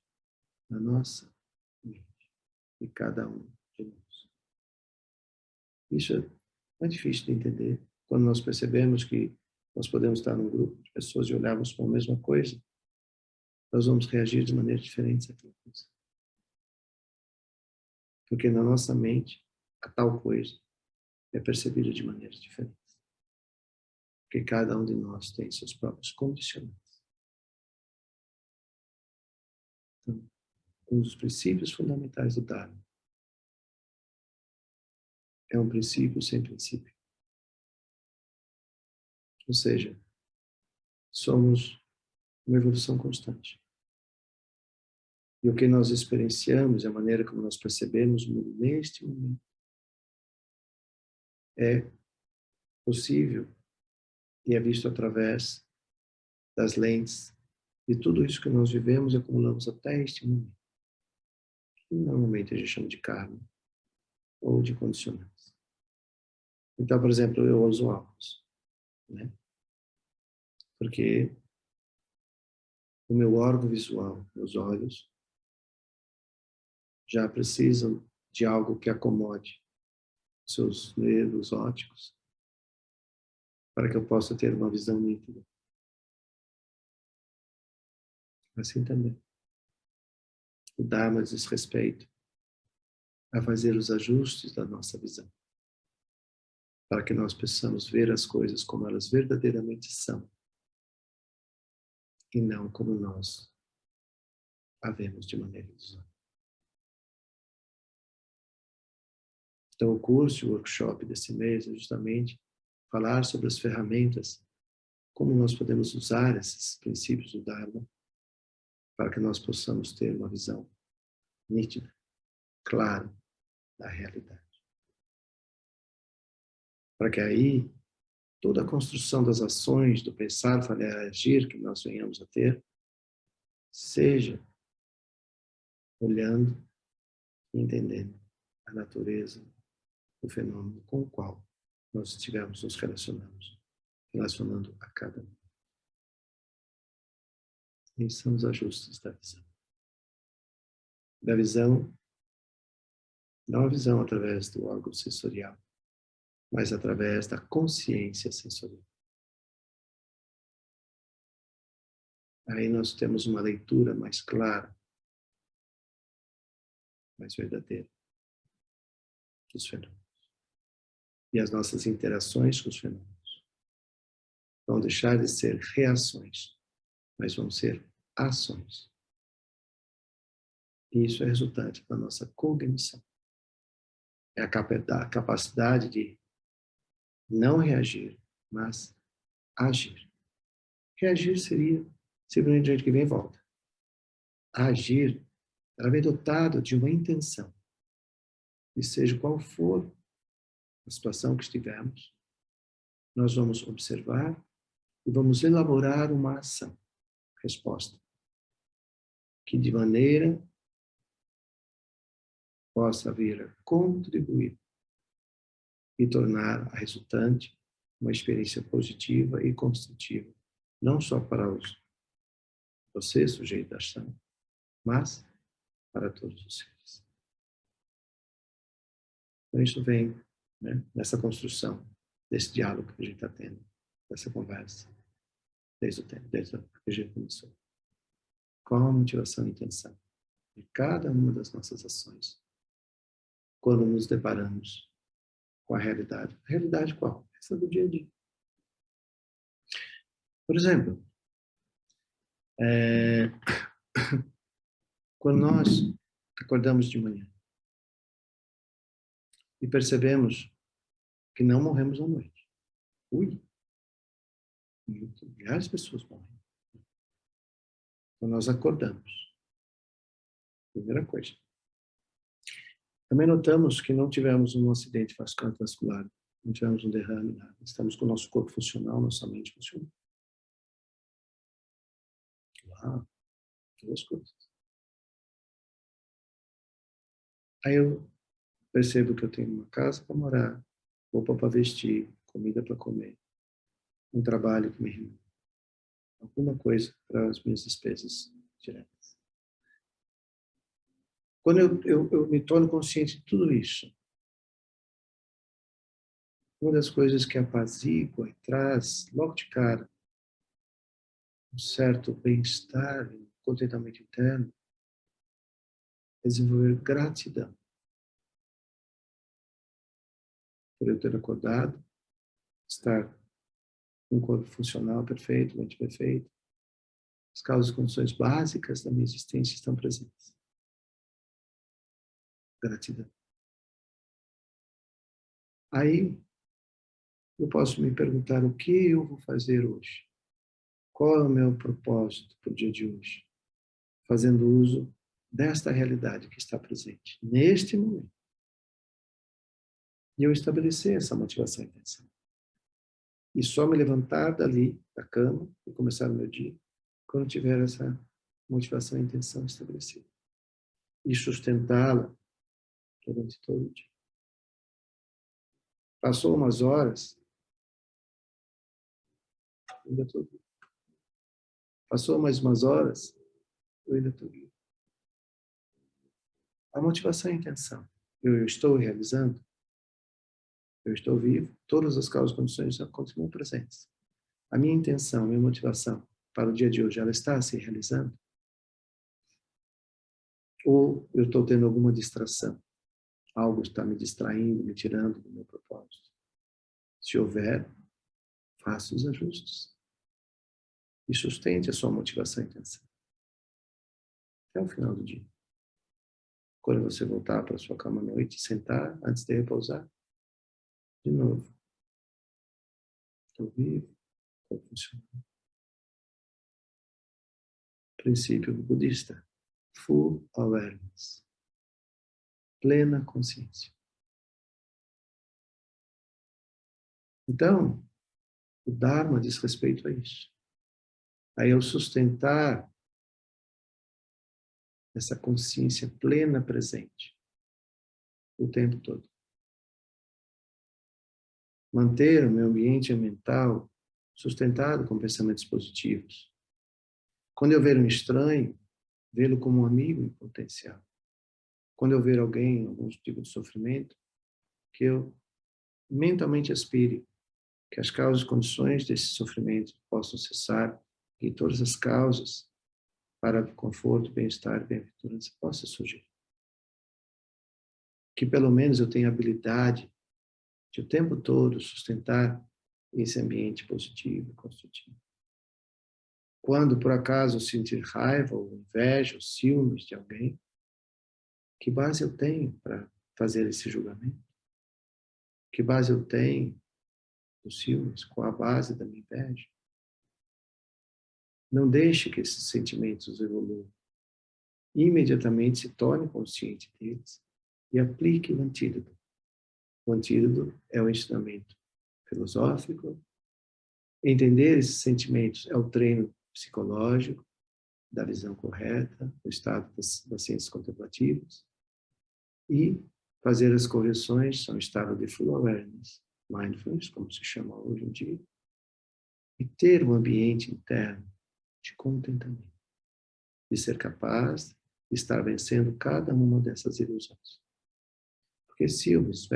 na nossa mente, de cada um de nós. Isso é difícil de entender quando nós percebemos que nós podemos estar num grupo de pessoas e olharmos para a mesma coisa, nós vamos reagir de maneira diferente àquela coisa. Porque na nossa mente, a tal coisa é percebida de maneiras diferentes. Porque cada um de nós tem seus próprios condicionantes. Então, um dos princípios fundamentais do Dharma é um princípio sem princípio. Ou seja, somos uma evolução constante. E o que nós experienciamos, a maneira como nós percebemos neste momento, é possível e é visto através das lentes de tudo isso que nós vivemos e acumulamos até este momento. Que normalmente a gente chama de karma ou de condicionantes. Então, por exemplo, eu uso óculos, né? Porque o meu órgão visual, meus olhos, já precisam de algo que acomode seus nervos ópticos para que eu possa ter uma visão nítida. Assim também. O Dharma diz respeito a fazer os ajustes da nossa visão, para que nós possamos ver as coisas como elas verdadeiramente são, e não como nós a vemos de maneira ilusória. Então, o curso, o workshop desse mês é justamente falar sobre as ferramentas, como nós podemos usar esses princípios do Dharma para que nós possamos ter uma visão nítida, clara da realidade. Para que aí toda a construção das ações, do pensar, falar e agir que nós venhamos a ter, seja olhando e entendendo a natureza do fenômeno com o qual nós estivemos nos relacionando a cada um. Esses são os ajustes da visão. Da visão, não a visão através do órgão sensorial, mas através da consciência sensorial. Aí nós temos uma leitura mais clara, mais verdadeira dos fenômenos. e as nossas interações com os fenômenos vão deixar de ser reações, mas vão ser ações. E isso é resultante da nossa cognição. É a capacidade de não reagir, mas agir. Reagir seria simplesmente gente que vem e volta. Agir, ela vem dotado de uma intenção. E seja qual for a situação que estivermos, nós vamos observar e vamos elaborar uma ação, resposta, que de maneira possa vir a contribuir e tornar a resultante uma experiência positiva e construtiva, não só para você, sujeito da ação, mas para todos os seres. Então isso vem, né, nessa construção, desse diálogo que a gente está tendo, dessa conversa, desde o tempo, desde que a gente começou. Qual a motivação e intenção de cada uma das nossas ações quando nos deparamos com a realidade? A realidade qual? Essa do dia a dia. Por exemplo, quando nós acordamos de manhã e percebemos que não morremos à noite. Ui! Milhares de pessoas morrem. Então nós acordamos. Primeira coisa. Também notamos que não tivemos um acidente cardiovascular, não tivemos um derrame, nada. Estamos com o nosso corpo funcional, nossa mente funcional. Uau! Duas coisas. Aí eu percebo que eu tenho uma casa para morar, roupa para vestir, comida para comer, um trabalho que me rende, alguma coisa para as minhas despesas diretas. Quando eu me torno consciente de tudo isso, uma das coisas que apazigua e traz logo de cara um certo bem-estar, um contentamento interno, é desenvolver gratidão por eu ter acordado, estar com um corpo funcional perfeito, mente perfeita. As causas e condições básicas da minha existência estão presentes. Gratidão. Aí, eu posso me perguntar o que eu vou fazer hoje? Qual é o meu propósito para o dia de hoje? Fazendo uso desta realidade que está presente, neste momento. E eu estabelecer essa motivação e intenção. E só me levantar dali, da cama, e começar o meu dia, quando tiver essa motivação e intenção estabelecida. E sustentá-la durante todo o dia. Passou umas horas, ainda estou vivo. Passou mais umas horas, eu ainda estou vivo. A motivação e a intenção. Eu estou realizando, eu estou vivo, todas as causas e condições já continuam presentes. A minha intenção, a minha motivação para o dia de hoje, ela está se realizando? Ou eu estou tendo alguma distração? Algo está me distraindo, me tirando do meu propósito? Se houver, faça os ajustes. E sustente a sua motivação e intenção. Até o final do dia. Quando você voltar para a sua cama à noite, sentar antes de repousar, de novo. Estou vivo, estou funcionando. Princípio budista. Full awareness. Plena consciência. Então, o Dharma diz respeito a isso. A eu sustentar essa consciência plena presente o tempo todo. Manter o meu ambiente mental sustentado com pensamentos positivos. Quando eu ver um estranho, vê-lo como um amigo em potencial. Quando eu ver alguém em algum tipo de sofrimento, que eu mentalmente aspire que as causas e condições desse sofrimento possam cessar e todas as causas para conforto, bem-estar e bem-aventurança possam surgir. Que pelo menos eu tenha a habilidade de o tempo todo sustentar esse ambiente positivo e construtivo. Quando, por acaso, sentir raiva, ou inveja, ou ciúmes de alguém, que base eu tenho para fazer esse julgamento? Que base eu tenho dos ciúmes? Qual a base da minha inveja? Não deixe que esses sentimentos evoluam. Imediatamente se torne consciente deles e aplique o antídoto. O antídoto é o ensinamento filosófico. Entender esses sentimentos é o treino psicológico, da visão correta, do estado das ciências contemplativas. E fazer as correções são estado de full awareness, mindfulness, como se chama hoje em dia. E ter um ambiente interno de contentamento, de ser capaz de estar vencendo cada uma dessas ilusões. Porque ciúmes,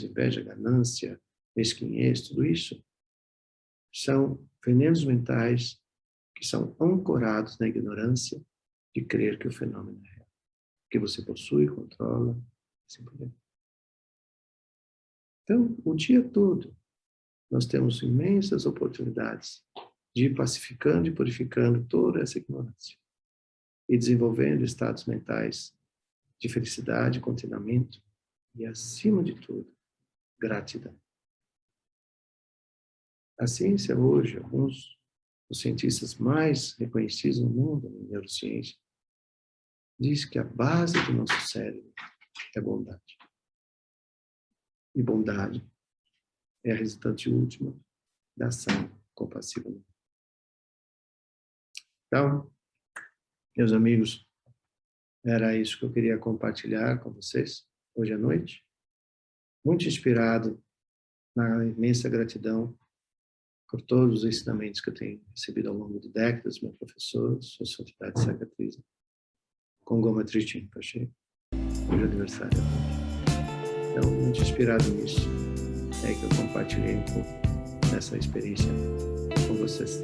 inveja, ganância, mesquinhez, tudo isso são venenos mentais que são ancorados na ignorância de crer que o fenômeno é real, que você possui, controla, assim por diante. Então, o dia todo, nós temos imensas oportunidades de ir pacificando e purificando toda essa ignorância e desenvolvendo estados mentais de felicidade, contentamento e, acima de tudo, gratidão. A ciência hoje, alguns dos cientistas mais reconhecidos no mundo, em neurociência, diz que a base do nosso cérebro é bondade. E bondade é a resultante última da ação compassiva. Então, meus amigos, era isso que eu queria compartilhar com vocês hoje à noite. Muito inspirado na imensa gratidão por todos os ensinamentos que eu tenho recebido ao longo de décadas, meu professor, sua santidade Sacatriza, Kongoma Trijin Pache, hoje é aniversário. Então, muito inspirado nisso, é que eu compartilhei um pouco dessa experiência com vocês.